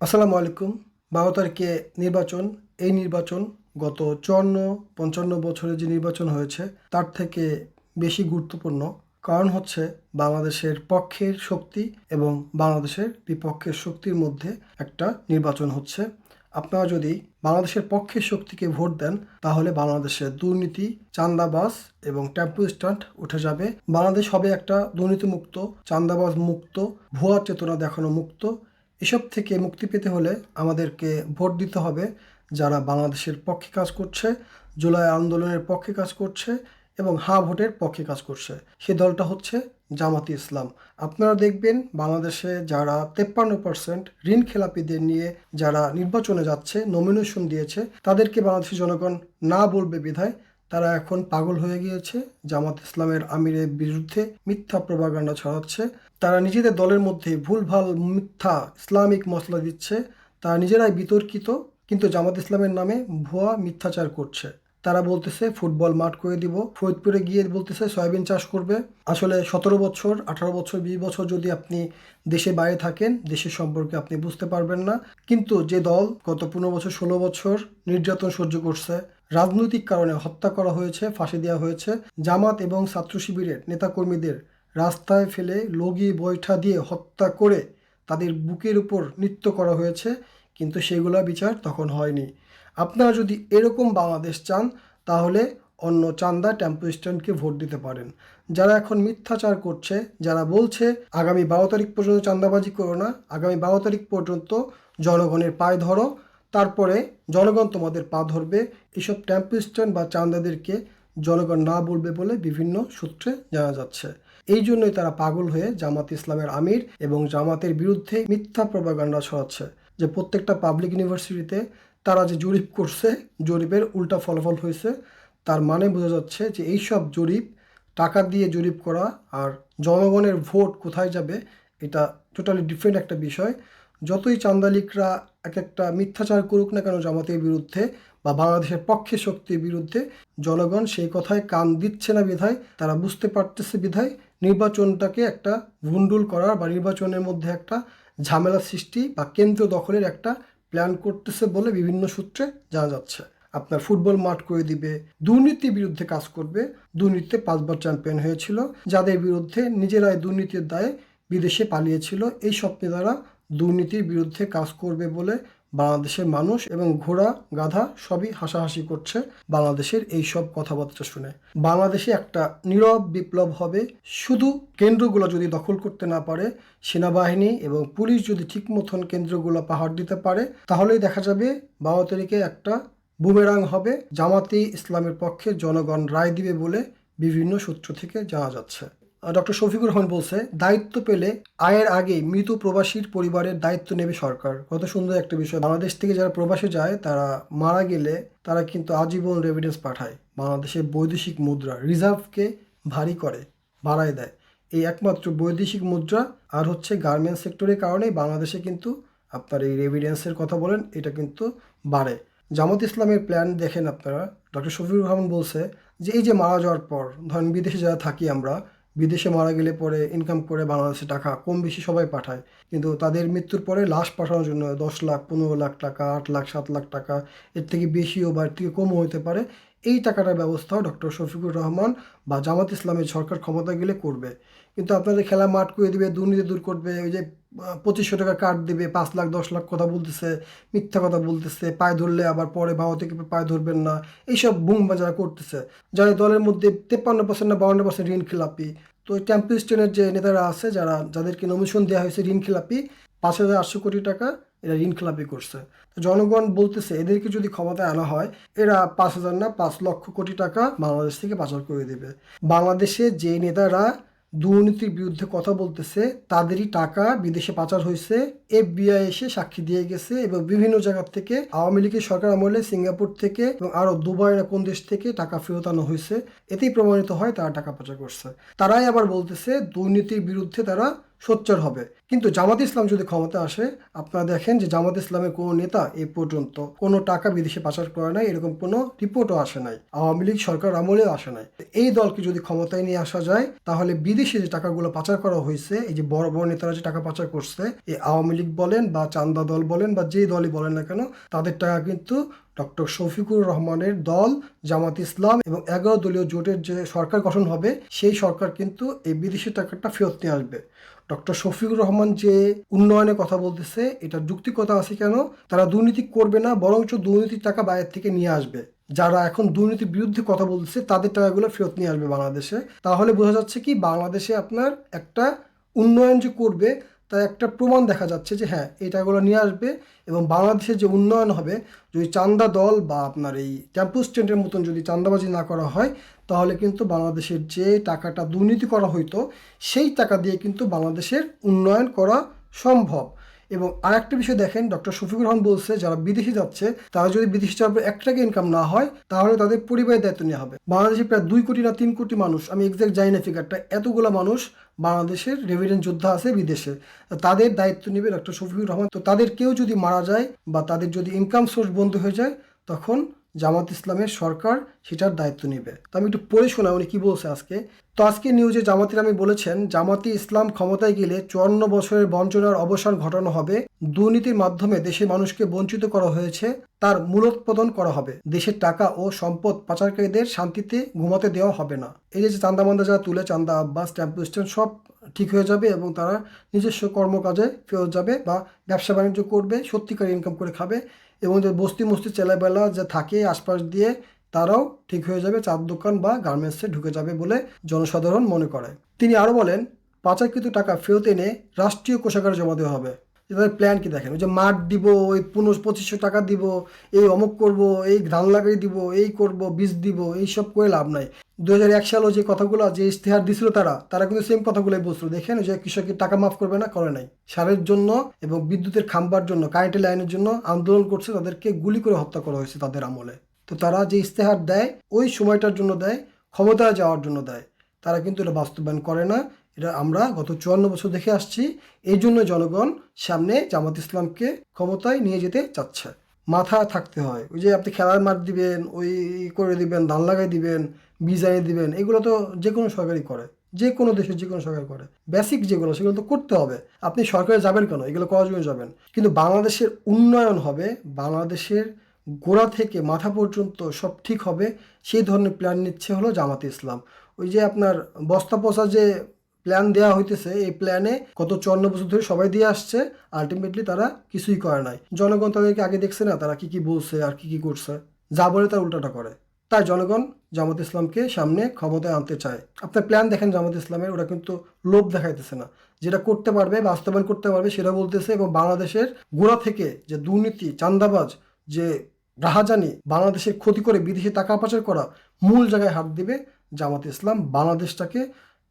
আসসালামু আলাইকুম। ১২ তারিখে নির্বাচন। এই নির্বাচন গত ৫৪ বছরে যে নির্বাচন হয়েছে তার থেকে বেশি গুরুত্বপূর্ণ। কারণ হচ্ছে বাংলাদেশের পক্ষের শক্তি এবং বাংলাদেশের বিপক্ষের শক্তির মধ্যে একটা নির্বাচন হচ্ছে। আপনারা যদি বাংলাদেশের পক্ষের শক্তিকে ভোট দেন তাহলে বাংলাদেশের দুর্নীতি, চাঁদাবাজ এবং টেম্পো স্ট্যান্ড উঠে যাবে। বাংলাদেশ হবে একটা দুর্নীতিমুক্ত, চাঁদাবাজ মুক্ত, ভুয়া চেতনা দেখানো মুক্ত। এসব থেকে মুক্তি পেতে হলে আমাদেরকে ভোট দিতে হবে যারা বাংলাদেশের পক্ষে কাজ করছে, জুলাই আন্দোলনের পক্ষে কাজ করছে এবং হ্যাঁ ভোটের পক্ষে কাজ করছে। সে দলটা হচ্ছে জামাতে ইসলাম। আপনারা দেখবেন বাংলাদেশে যারা 53% ঋণ খেলাপিদের নিয়ে যারা নির্বাচনে যাচ্ছে, নমিনেশন দিয়েছে, তাদেরকে বাংলাদেশের জনগণ না বলবে বিধায় তারা এখন পাগল হয়ে গিয়েছে। জামাত ইসলামের আমিরের বিরুদ্ধে মিথ্যা প্রপাগান্ডা ছড়াচ্ছে। তারা নিজেদের দলের মধ্যে ভুলভাল মিথ্যা ইসলামিক মসলা দিচ্ছে। তারা নিজেরাই বিতর্কিত, কিন্তু জামাত ইসলামের নামে ভুয়া মিথ্যাচার করছে। তারা বলতেছে ফুটবল মাঠ করে দিব, ফরিদপুরে গিয়ে বলতেছে সয়াবিন চাষ করবে। আসলে 17 বছর, 18 বছর, 20 বছর যদি আপনি দেশে বাইরে থাকেন, দেশের সম্পর্কে আপনি বুঝতে পারবেন না। কিন্তু যে দল গত 15 বছর, 16 বছর নির্যাতন সহ্য করছে, রাজনৈতিক কারণে হত্যা করা হয়েছে, ফাঁসি দেওয়া হয়েছে, জামাত এবং ছাত্র শিবিরের নেতাকর্মীদের রাস্তায় ফেলে লগি বৈঠা দিয়ে হত্যা করে তাদের বুকের উপর নৃত্য করা হয়েছে, কিন্তু সেগুলা বিচার তখন হয়নি। আপনারা যদি এরকম বাংলাদেশ চান তাহলে অন্য চান্দা টেম্পো স্ট্যান্ডকে ভোট দিতে পারেন। যারা এখন মিথ্যাচার করছে, যারা বলছে আগামী 12 তারিখ পর্যন্ত চাঁদাবাজি করো না, আগামী 12 তারিখ পর্যন্ত জনগণের পায়ে ধরো, তারপরে জনগণ তোমাদের পা ধরবে, এসব টেম্পো স্ট্যান্ড বা চান্দাদেরকে জনগণ না বলবে বলে বিভিন্ন সূত্রে জানা যাচ্ছে। এই জন্যই তারা পাগল হয়ে জামাত ইসলামের আমির এবং জামাতের বিরুদ্ধে মিথ্যা প্রপাগান্ডা ছড়াচ্ছে যে প্রত্যেকটা পাবলিক ইউনিভার্সিটিতে তারা যে জরিপ করছে, জরিপের উল্টা ফলাফল হয়েছে। তার মানে বোঝা যাচ্ছে যে এইসব জরিপ টাকা দিয়ে জরিপ করা আর জনগণের ভোট কোথায় যাবে এটা টোটালি ডিফারেন্ট একটা বিষয়। যতই চান্দালিকরা এক একটা মিথ্যাচার করুক না কেন জামাতের বিরুদ্ধে বা বাংলাদেশের পক্ষে শক্তির বিরুদ্ধে, জনগণ সেই কথায় কান দিচ্ছে না বিধায়, তারা বুঝতে পারতেছে বিধায় নির্বাচনটাকে একটা ভুন্ডুল করার বা নির্বাচনের মধ্যে একটা ঝামেলা সৃষ্টি বা কেন্দ্র দখলের একটা প্ল্যান করতেছে বলে বিভিন্ন সূত্রে জানা যাচ্ছে। আপনার ফুটবল মাঠ করে দিবে, দুর্নীতির বিরুদ্ধে কাজ করবে। দুর্নীতিতে 5বার চ্যাম্পিয়ন হয়েছিল, যাদের বিরুদ্ধে নিজেরাই দুর্নীতির দায়ে বিদেশে পালিয়েছিল। এই স্বপ্নে তারা দুর্নীতির বিরুদ্ধে কাজ করবে বলে বাংলাদেশের মানুষ এবং ঘোড়া গাধা সবই হাসাহাসি করছে বাংলাদেশের এই সব কথাবার্তা শুনে। বাংলাদেশে একটা নীরব বিপ্লব হবে শুধু কেন্দ্রগুলো যদি দখল করতে না পারে, সেনাবাহিনী এবং পুলিশ যদি ঠিক মতন কেন্দ্রগুলো পাহাড় দিতে পারে, তাহলেই দেখা যাবে 12 তারিখে একটা বুমেরাং হবে। জামাতে ইসলামের পক্ষে জনগণ রায় দিবে বলে বিভিন্ন সূত্র থেকে জানা যাচ্ছে। ডক্টর শফিকুর রহমান বলছে, দায়িত্ব পেলে আয়ের আগে মৃত প্রবাসীর পরিবারের দায়িত্ব নেবে সরকার। কত সুন্দর একটা বিষয়। বাংলাদেশ থেকে যারা প্রবাসে যায় তারা মারা গেলে তারা কিন্তু আজীবন রেভিডেন্স পাঠায়। বাংলাদেশের বৈদেশিক মুদ্রা রিজার্ভকে ভারী করে, বাড়ায় দেয়। এই একমাত্র বৈদেশিক মুদ্রা আর হচ্ছে গার্মেন্টস সেক্টরের কারণে বাংলাদেশে কিন্তু আপনার এই রেভিডেন্সের কথা বলেন, এটা কিন্তু বাড়ে। জামাত ইসলামের প্ল্যান দেখেন আপনারা। ডক্টর শফিকুর রহমান বলছে যে এই যে মারা যাওয়ার পর, ধরেন বিদেশে যারা থাকি আমরা, বিদেশে মারা গেলে পরে ইনকাম করে বাংলাদেশে টাকা কম বেশি সবাই পাঠায়, কিন্তু তাদের মৃত্যুর পরে লাশ পাঠানোর জন্য 10 লাখ, 15 লাখ টাকা, 8 লাখ, 7 লাখ টাকা, এর থেকে বেশিও বা এর থেকে কমও হতে পারে। এই টাকাটার ব্যবস্থাও ডক্টর শফিকুর রহমান বা জামাত ইসলামের সরকার ক্ষমতা গেলে করবে। কিন্তু আপনাদের খেলা মাঠ করে দিবে, দুর্নীতি দূর করবে, ওই যে 2500 টাকা কার্ড দিবে, 5 লাখ 10 লাখ কথা বলতেছে, মিথ্যা কথা বলতেছে, পায়ে ধরলে আবার পরে ভাও থেকে পায়ে ধরবেন না, এইসব বুম বাজার করতেছে। যারা দলের মধ্যে 53% না 52% ঋণ খেলাপি। তো ওই টেম্পেস্টনের যে নেতারা আছে, যাদেরকে নমিনেশন দেওয়া হয়েছে ঋণ খেলাপি, 5,800 কোটি টাকা এরা ঋণ খেলাপি করছে। তো জনগণ বলতেছে এদেরকে যদি ক্ষমতায় আনা হয়, এরা 5,000 না 5 লক্ষ কোটি টাকা বাংলাদেশ থেকে পাচার করে দেবে। বাংলাদেশে যে নেতারা দুর্নীতির বিরুদ্ধে কথা বলতেছে তাদেরই টাকা বিদেশে পাচার হয়েছে। এফবিআই এসে সাক্ষী দিয়ে গেছে এবং বিভিন্ন জায়গা থেকে আওয়ামী লীগের সরকার আমলে সিঙ্গাপুর থেকে এবং আরও দুবাই না কোন দেশ থেকে টাকা ফেরত আনা হয়েছে। এতেই প্রমাণিত হয় তারা টাকা পাচার করছে। তারাই আবার বলতেছে দুর্নীতির বিরুদ্ধে তারা সোচ্চার হবে। কিন্তু জামাত ইসলাম যদি ক্ষমতা আসে, আপনারা দেখেন যে জামাত ইসলামের কোনো নেতা এই পর্যন্ত কোনো টাকা বিদেশে পাচার করে নাই, এরকম কোনো রিপোর্টও আসে নাই, আওয়ামী লীগ সরকার আমলেও আসে নাই। এই দলকে যদি ক্ষমতায় নিয়ে আসা যায়, তাহলে বিদেশে যে টাকাগুলো পাচার করা হয়েছে, এই যে বড় বড় নেতারা যে টাকা পাচার করছে, এই আওয়ামী লীগ বলেন বা চান্দা দল বলেন বা যেই দলই বলেন না কেন, তাদের টাকা কিন্তু ডক্টর শফিকুর রহমানের দল, জামাত ইসলাম এবং 11 দলীয় জোটের যে সরকার গঠন হবে, সেই সরকার কিন্তু এই বিদেশি টাকাটা ফেরত নিয়ে আসবে। ডক্টর শফিকুর রহমান যে উন্নয়নের কথা বলতেছে, এটা যুক্তিকতা আছে কেন? তারা দুর্নীতি করবে না, বরঞ্চ দুর্নীতির টাকা বাইরের থেকে নিয়ে আসবে। যারা এখন দুর্নীতির বিরুদ্ধে কথা বলতেছে, তাদের টাকাগুলো ফেরত নিয়ে আসবে বাংলাদেশে। তাহলে বোঝা যাচ্ছে কি, বাংলাদেশে আপনার একটা উন্নয়ন যে করবে, তার একটা প্রমাণ দেখা যাচ্ছে যে হ্যাঁ, এই টাকাগুলো নিয়ে আসবে। এবং বাংলাদেশের যে উন্নয়ন হবে, যদি চান্দা দল বা আপনার এই ক্যাম্পাস স্ট্যান্ডের মতন যদি চান্দাবাজি না করা হয়, তাহলে কিন্তু বাংলাদেশের যে টাকাটা দুর্নীতি করা হইতো, সেই টাকা দিয়ে কিন্তু বাংলাদেশের উন্নয়ন করা সম্ভব। এবং আরেকটা বিষয় দেখেন, ডক্টর শফিকুর রহমান বলছে যারা বিদেশে যাচ্ছে, তারা যদি বিদেশে যাওয়ার পর 1 টাকা ইনকাম না হয়, তাহলে তাদের পরিবারের দায়িত্ব নেওয়া হবে। বাংলাদেশে প্রায় 2 কোটি না 3 কোটি মানুষ, আমি এক্সাক্ট জানি না ফিগারটা, এতগুলো মানুষ বাংলাদেশের রেভিডেন্ট যোদ্ধা আছে বিদেশে, তাদের দায়িত্ব নেবে ডক্টর শফিকুর রহমান। তো তাদের কেউ যদি মারা যায় বা তাদের যদি ইনকাম সোর্স বন্ধ হয়ে যায়, তখন জামাত ইসলামের সরকার সেটার দায়িত্ব নেবে। তো আমি একটু পড়ে শোনা উনি কি বলছে আজকে। তো আজকে নিউজে জামাতির আমি বলেছেন, জামাতি ইসলাম ক্ষমতায় গেলে 54 বছরের বঞ্চনার অবসান ঘটানো হবে। দুর্নীতির মাধ্যমে দেশের মানুষকে বঞ্চিত করা হয়েছে, তার মূলোৎপাদন করা হবে। দেশের টাকা ও সম্পদ পাচারকারীদের শান্তিতে ঘুমাতে দেওয়া হবে না। এই যে চান্দা মান্দা যারা তুলে, চান্দা আব্বাস, টেম্পো স্ট্যান্ড সব ঠিক হয়ে যাবে এবং তারা নিজস্ব কর্মকাজে ফেরত যাবে বা ব্যবসা বাণিজ্য করবে, সত্যিকার ইনকাম করে খাবে। এবং যে বস্তি মস্তি ছেলেবেলা যে থাকে আশপাশ দিয়ে, তারাও ঠিক হয়ে যাবে, চার দোকান বা গার্মেন্টসে ঢুকে যাবে বলে জনসাধারণ মনে করে। তিনি আরও বলেন, পাচারকৃত টাকা ফেরত এনে রাষ্ট্রীয় কোষাগারে জমা দেওয়া হবে। তাদের প্ল্যান কি দেখেন, ওই যে মাঠ দিব, ওই 2500 টাকা দিব, এই অমুক করব, এই ধান লাগাই দিব, এই করব, বীজ দিব, এইসব করে লাভ নাই। 2001 সালে যে কথাগুলো, যে ইশতেহার দিছিল তারা কিন্তু সেম কথাগুলোই বলছিল। দেখেন, যে কৃষকের টাকা মাফ করবে না, করে নাই। সারের জন্য এবং বিদ্যুতের খাম্বার জন্য, কারেন্টের লাইনের জন্য আন্দোলন করছে, তাদেরকে গুলি করে হত্যা করা হয়েছে তাদের আমলে। তো তারা যে ইশতেহার দেয়, ওই সময়টার জন্য দেয়, ক্ষমতায় যাওয়ার জন্য দেয়। তারা কিন্তু এটা বাস্তবায়ন করে না। এটা আমরা গত 54 বছর দেখে আসছি। এই জন্য জনগণ সামনে জামাত ইসলামকে ক্ষমতায় নিয়ে যেতে চাচ্ছে। মাথা থাকতে হয়। ওই যে আপনি খেলার মাঠ দিবেন, ওই করে দিবেন, ধান লাগাই দিবেন, বীজ আনিয়ে দিবেন, এগুলো তো যে কোনো সরকারই করে, যে কোনো দেশের যে কোনো সরকার করে। বেসিক যেগুলো, সেগুলো তো করতে হবে। আপনি সরকারে যাবেন কেন? এগুলো করার জন্য যাবেন। কিন্তু বাংলাদেশের উন্নয়ন হবে, বাংলাদেশের গোড়া থেকে মাথা পর্যন্ত সব ঠিক হবে, সেই ধরনের প্ল্যান নিচ্ছে হলো জামাতে ইসলাম। ওই যে আপনার বস্তা পচা যে প্ল্যান দেওয়া হইতেছে, এই প্ল্যানে গত 54 বছর ধরে সবাই দিয়ে আসছে, আলটিমেটলি তারা কিছুই করে নাই। জনগণ তাদেরকে আগে দেখছে না, তারা কি কি বলছে আর কি কি করছে, যা বলে তার উল্টাটা করে। তাই জনগণ জামাত ইসলামকে সামনে ক্ষমতায় আনতে চায়। আপনার প্ল্যান দেখেন জামাত ইসলামের, ওরা কিন্তু লোভ দেখাইতেছে না, যেটা করতে পারবে, বাস্তবায়ন করতে পারবে সেটা বলতেছে। এবং বাংলাদেশের গোড়া থেকে যে দুর্নীতি, চান্দাবাজ, যে রাহাজানি, বাংলাদেশের ক্ষতি করে বিদেশে টাকা পাচার করা, মূল জায়গায় হাত দিবে জামাত ইসলাম। বাংলাদেশটাকে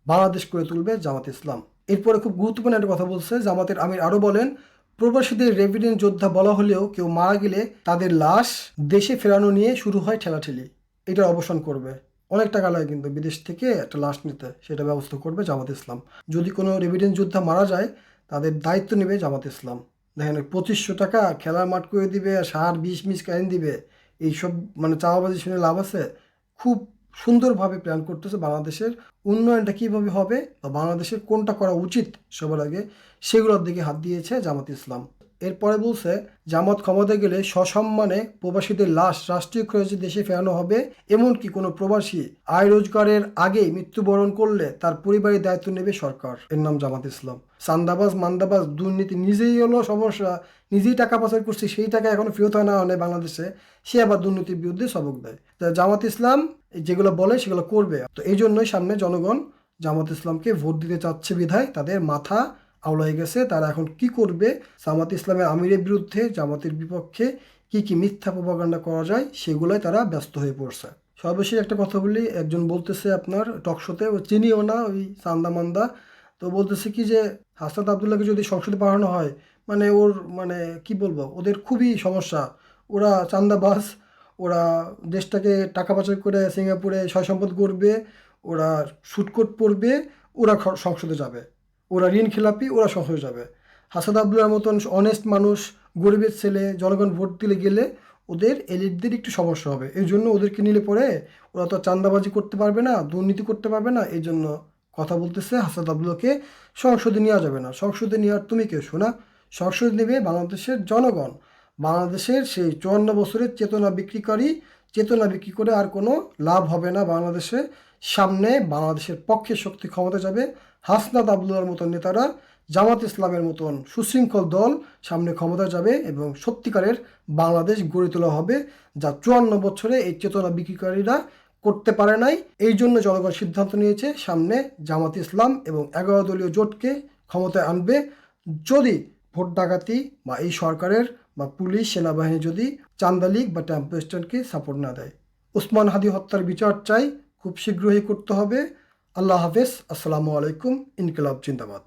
বাংলাদেশ করে তুলবে জামাত ইসলাম। এরপরে খুব গুরুত্বপূর্ণ একটা কথা বলছে জামাতের আমির, আরও বলেন, প্রবাসীদের রেভিডেন্ট যোদ্ধা বলা হলেও কেউ মারা গেলে তাদের লাশ দেশে ফেরানো নিয়ে শুরু হয় ঠেলাঠেলি। এটার অবসান করবে। অনেক টাকা লাগে কিন্তু বিদেশ থেকে একটা লাশ নিতে, সেটা ব্যবস্থা করবে জামাত ইসলাম। যদি কোনো রেভিডেন্ট যোদ্ধা মারা যায়, তাদের দায়িত্ব নেবে জামাত ইসলাম। দেখেন, 2500 টাকা খেলার মাঠ করে দিবে, আর সার 20 মিস কাহিন দিবে, এইসব মানে চাওয়াবাজি শুনে লাভ আছে? খুব সুন্দরভাবে প্ল্যান করতেছে বাংলাদেশের উন্নয়নটা কীভাবে হবে বা বাংলাদেশের কোনটা করা উচিত সবার আগে, সেগুলোর দিকে হাত দিয়েছে জামাত ইসলাম। এরপরে বলছে, জামাত ক্ষমতায় গেলে সসম্মানে প্রবাসীদের লাশ রাষ্ট্রীয় খরচে দেশে ফেরানো হবে। এমনকি কোনো প্রবাসী আয় রোজগারের আগেই মৃত্যুবরণ করলে তার পরিবারের দায়িত্ব নেবে সরকার। এর নাম জামাত ইসলাম। চান্দাবাজ, মান্দাবাজ, দুর্নীতি নিজেই হলো সমস্যা, নিজেই টাকা পাচার করছে, সেই টাকা এখনো ফেরত হয় না অনেক বাংলাদেশে, সে আবার দুর্নীতির বিরুদ্ধে সবক দেয়। জামাত ইসলাম যেগুলো বলে সেগুলো করবে। তো এই জন্যই সামনে জনগণ জামাত ইসলামকে ভোট দিতে চাচ্ছে বিধায় তাদের মাথা আওলাই গেছে। তারা এখন কি করবে, জামাত ইসলামের আমিরের বিরুদ্ধে, জামাতের বিপক্ষে কি কি মিথ্যা প্রপাগান্ডা করা যায়, সেগুলোই তারা ব্যস্ত হয়ে পড়ছে। সর্বশেষ একটা কথা বলি, একজন বলতেছে আপনার টকশোতে, ও চিনিও না, ওই চান্দা মান্দা, তো বলতেছে কি যে হাসনাত আবদুল্লাহকে যদি সংসদে পাঠানো হয়, মানে ওর মানে কি বলবো, ওদের খুবই সমস্যা। ওরা চান্দাবাজ, ওরা দেশটাকে টাকা পাচার করে সিঙ্গাপুরে সয় সম্পদ করবে, ওরা শুটকোট পরবে, ওরা সংসদে যাবে। ওরা ঋণ খেলাপি, ওরা সহ হয়ে যাবে। হাসান আবদুল্লার মতন অনেস্ট মানুষ, গরিবের ছেলে, জনগণ ভোট দিলে গেলে ওদের এলিটদের একটু সমস্যা হবে। এই জন্য ওদেরকে নিলে পরে ওরা তো চাঁদাবাজি করতে পারবে না, দুর্নীতি করতে পারবে না। এই জন্য কথা বলতেছে হাসান আবদুল্লাহকে সংসদে নেওয়া যাবে না। সংসদে নেওয়ার তুমি কেউ শোনা? সংসদে নেবে বাংলাদেশের জনগণ। বাংলাদেশের সেই 54 বছরের চেতনা বিক্রিকারী, চেতনা বিক্রি করে আর কোনো লাভ হবে না বাংলাদেশে। সামনে বাংলাদেশের পক্ষে শক্তি ক্ষমতা যাবে। হাসনাত আবদুল্লাহর মতন নেতারা, জামাত ইসলামের মতন সুশৃঙ্খল দল সামনে ক্ষমতা যাবে এবং সত্যিকারের বাংলাদেশ গড়ে তোলা হবে, যা 54 বছরে এই চেতনা বিক্রিকারীরা করতে পারে নাই। এই জন্য জনগণ সিদ্ধান্ত নিয়েছে সামনে জামাত ইসলাম এবং 11 দলীয় জোটকে ক্ষমতায় আনবে, যদি ভোট ডাকাতি বা এই সরকারের বা পুলিশ সেনাবাহিনী যদি চাঁদা লীগ বা টেম্পো স্ট্যান্ডকে সাপোর্ট না দেয়। ওসমান হাদি হত্যার বিচার চাই, খুব শীঘ্রই করতে হবে। আল্লাহ হাফেজ, আসসালামু আলাইকুম, ইনকিলাব জিন্দাবাদ।